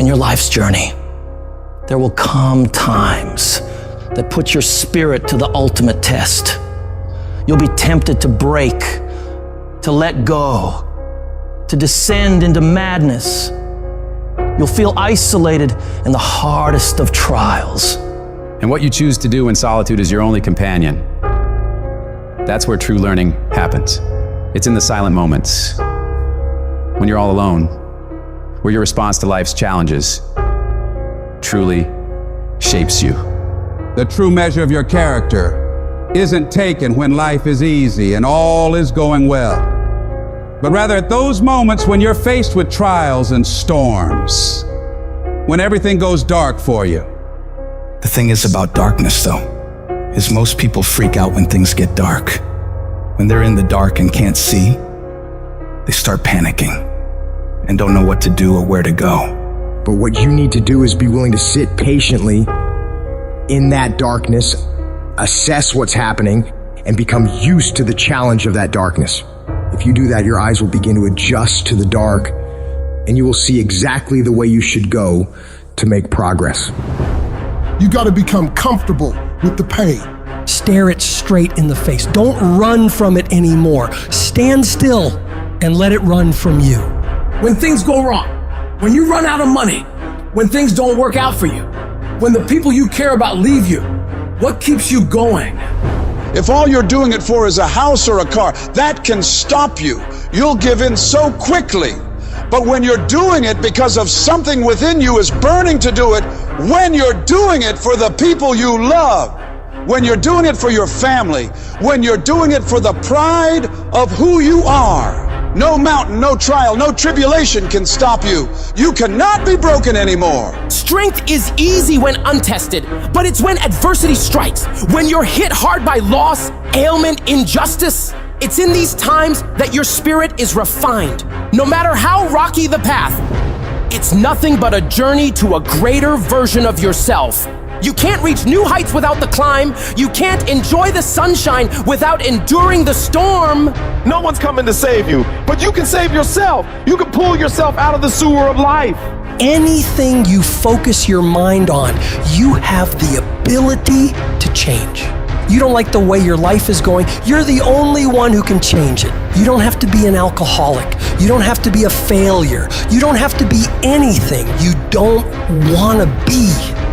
in your life's journey, there will come times that put your spirit to the ultimate test. You'll be tempted to break, to let go, to descend into madness. You'll feel isolated in the hardest of trials. And what you choose to do in solitude is your only companion. That's where true learning happens. It's in the silent moments, when you're all alone, where your response to life's challenges truly shapes you. The true measure of your character isn't taken when life is easy and all is going well, but rather at those moments when you're faced with trials and storms, when everything goes dark for you. The thing is about darkness, though, is most people freak out when things get dark. When they're in the dark and can't see, they start panicking and don't know what to do or where to go. But what you need to do is be willing to sit patiently in that darkness, assess what's happening, and become used to the challenge of that darkness. If you do that, your eyes will begin to adjust to the dark, and you will see exactly the way you should go to make progress. You got to become comfortable with the pain. Stare it straight in the face. Don't run from it anymore. Stand still and let it run from you. When things go wrong, when you run out of money, when things don't work out for you, when the people you care about leave you, what keeps you going? If all you're doing it for is a house or a car, that can stop you. You'll give in so quickly. But when you're doing it because of something within you is burning to do it, when you're doing it for the people you love, when you're doing it for your family, when you're doing it for the pride of who you are, no mountain, no trial, no tribulation can stop you. You cannot be broken anymore. Strength is easy when untested, but it's when adversity strikes, when you're hit hard by loss, ailment, injustice. It's in these times that your spirit is refined. No matter how rocky the path, it's nothing but a journey to a greater version of yourself. You can't reach new heights without the climb. You can't enjoy the sunshine without enduring the storm. No one's coming to save you, but you can save yourself. You can pull yourself out of the sewer of life. Anything you focus your mind on, you have the ability to change. You don't like the way your life is going, you're the only one who can change it. You don't have to be an alcoholic. You don't have to be a failure. You don't have to be anything you don't want to be.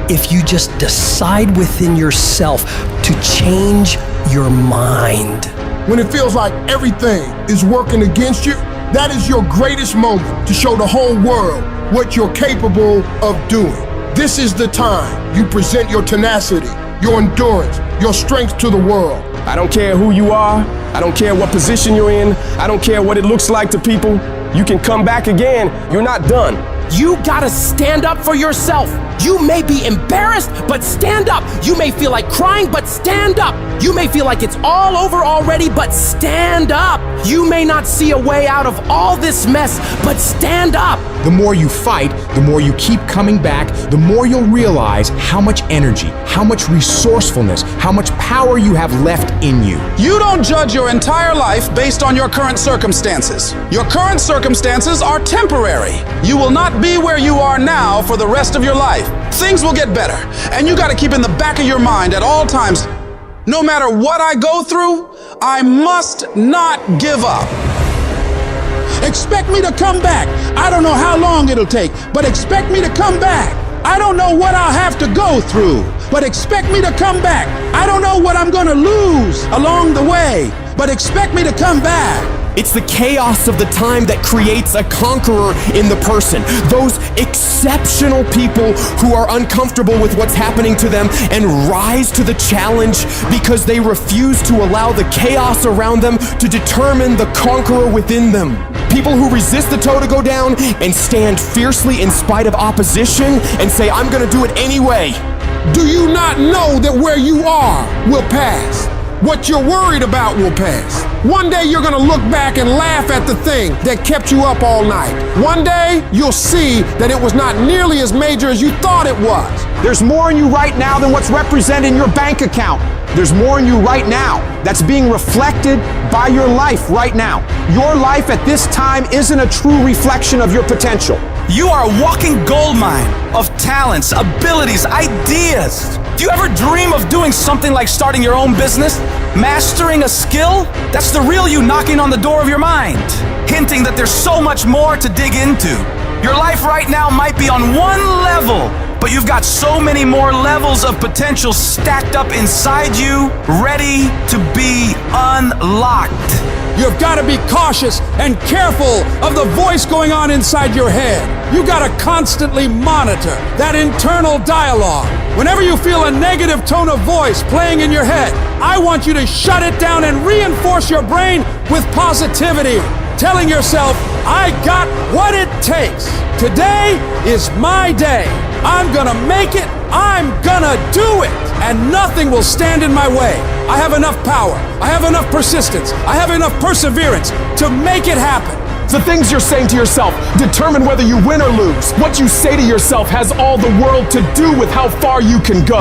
If you just decide within yourself to change your mind. When it feels like everything is working against you, that is your greatest moment to show the whole world what you're capable of doing. This is the time you present your tenacity, your endurance, your strength to the world. I don't care who you are. I don't care what position you're in. I don't care what it looks like to people. You can come back again. You're not done. You gotta stand up for yourself. You may be embarrassed, but stand up. You may feel like crying, but stand up. You may feel like it's all over already, but stand up. You may not see a way out of all this mess, but stand up. The more you fight, the more you keep coming back, the more you'll realize how much energy, how much resourcefulness, how much power you have left in you. You don't judge your entire life based on your current circumstances. Your current circumstances are temporary. You will not be where you are now for the rest of your life. Things will get better, and you got to keep in the back of your mind at all times, no matter what I go through, I must not give up. Expect me to come back. I don't know how long it'll take, but expect me to come back. I don't know what I'll have to go through, but expect me to come back. I don't know what I'm gonna lose along the way, but expect me to come back. It's the chaos of the time that creates a conqueror in the person. Those exceptional people who are uncomfortable with what's happening to them and rise to the challenge because they refuse to allow the chaos around them to determine the conqueror within them. People who resist the toe to go down and stand fiercely in spite of opposition and say, I'm gonna do it anyway. Do you not know that where you are will pass? What you're worried about will pass. One day you're gonna look back and laugh at the thing that kept you up all night. One day you'll see that it was not nearly as major as you thought it was. There's more in you right now than what's represented in your bank account. There's more in you right now that's being reflected by your life right now. Your life at this time isn't a true reflection of your potential. You are a walking goldmine of talents, abilities, ideas. Do you ever dream of doing something like starting your own business? Mastering a skill? That's the real you knocking on the door of your mind, hinting that there's so much more to dig into. Your life right now might be on one level, but you've got so many more levels of potential stacked up inside you, ready to be unlocked. You've got to be cautious and careful of the voice going on inside your head. You got to constantly monitor that internal dialogue. Whenever you feel a negative tone of voice playing in your head, I want you to shut it down and reinforce your brain with positivity, telling yourself, I got what it takes. Today is my day. I'm gonna make it. I'm gonna do it. And nothing will stand in my way. I have enough power. I have enough persistence. I have enough perseverance to make it happen. The things you're saying to yourself determine whether you win or lose. What you say to yourself has all the world to do with how far you can go.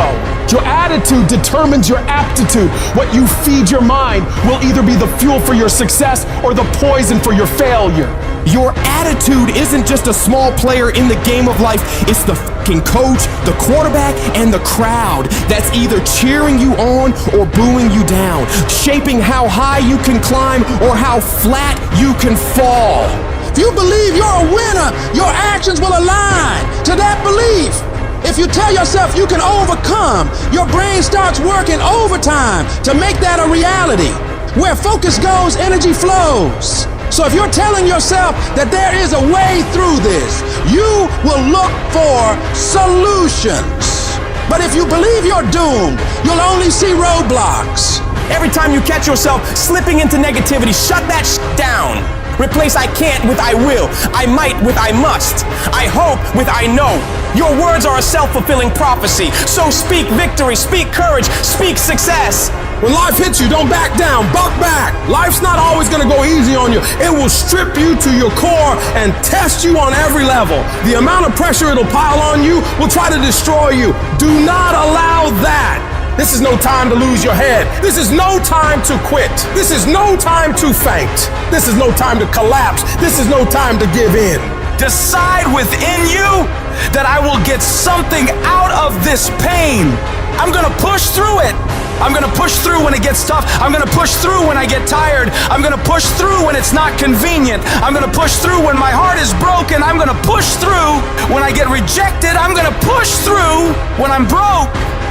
Your attitude determines your aptitude. What you feed your mind will either be the fuel for your success or the poison for your failure. Your attitude isn't just a small player in the game of life. It's the fucking coach, the quarterback, and the crowd that's either cheering you on or booing you down, shaping how high you can climb or how flat you can fall. If you believe you're a winner, your actions will align to that belief. If you tell yourself you can overcome, your brain starts working overtime to make that a reality. Where focus goes, energy flows. So if you're telling yourself that there is a way through this, you will look for solutions. But if you believe you're doomed, you'll only see roadblocks. Every time you catch yourself slipping into negativity, shut that down. Replace I can't with I will, I might with I must, I hope with I know. Your words are a self-fulfilling prophecy, so speak victory, speak courage, speak success. When life hits you, don't back down, buck back. Life's not always gonna go easy on you. It will strip you to your core and test you on every level. The amount of pressure it'll pile on you will try to destroy you. Do not allow that. This is no time to lose your head. This is no time to quit. This is no time to faint. This is no time to collapse. This is no time to give in. Decide within you that I will get something out of this pain. I'm gonna push through it. I'm gonna push through when it gets tough. I'm gonna push through when I get tired. I'm gonna push through when it's not convenient. I'm gonna push through when my heart is broken. I'm gonna push through when I get rejected. I'm gonna push through when I'm broke.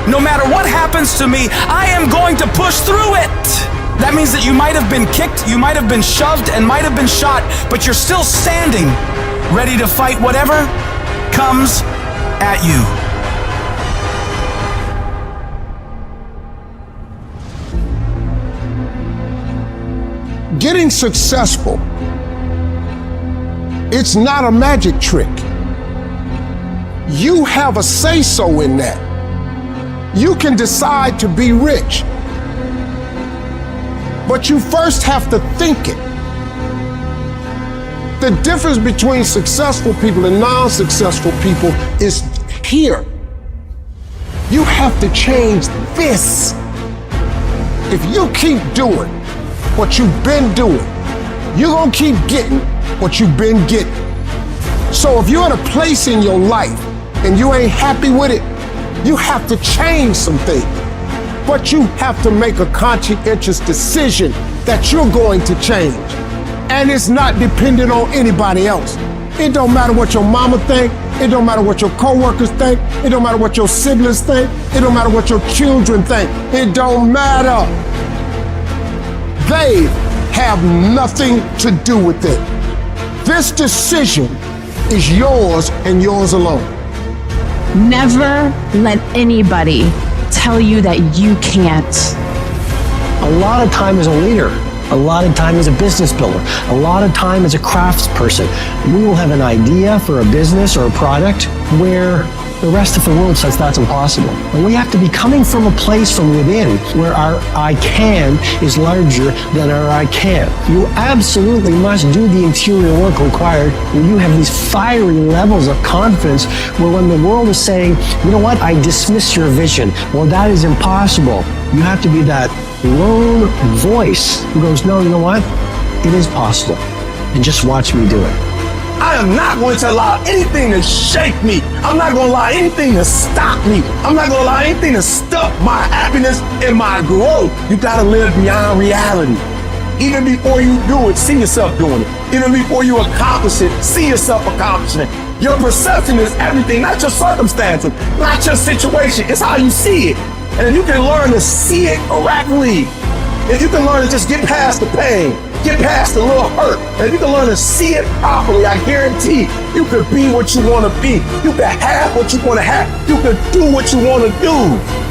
No matter what happens to me, I am going to push through it. That means that you might have been kicked, you might have been shoved, and might have been shot, but you're still standing, ready to fight whatever comes at you. Getting successful, it's not a magic trick. You have a say-so in that. You can decide to be rich, but you first have to think it. The difference between successful people and non-successful people is here. You have to change this. If you keep doing what you've been doing, you're gonna keep getting what you've been getting. So if you're in a place in your life and you ain't happy with it, you have to change some things. But you have to make a conscientious decision that you're going to change. And it's not dependent on anybody else. It don't matter what your mama think. It don't matter what your coworkers think. It don't matter what your siblings think. It don't matter what your children think. It don't matter. They have nothing to do with it. This decision is yours and yours alone. Never let anybody tell you that you can't. A lot of time as a leader, a lot of time as a business builder, a lot of time as a craftsperson, we will have an idea for a business or a product where the rest of the world says that's impossible. And we have to be coming from a place from within where our I can is larger than our I can't. You absolutely must do the interior work required when you have these fiery levels of confidence where when the world is saying, you know what, I dismiss your vision, well, that is impossible. You have to be that lone voice who goes, no, you know what, it is possible. And just watch me do it. I am not going to allow anything to shake me. I'm not going to allow anything to stop me. I'm not going to allow anything to stop my happiness and my growth. You got to live beyond reality. Even before you do it, see yourself doing it. Even before you accomplish it, see yourself accomplishing it. Your perception is everything, not your circumstances, not your situation. It's how you see it. And if you can learn to see it correctly, if you can learn to just get past the pain, get past the little hurt, and if you can learn to see it properly, I guarantee you can be what you want to be. You can have what you want to have. You can do what you want to do.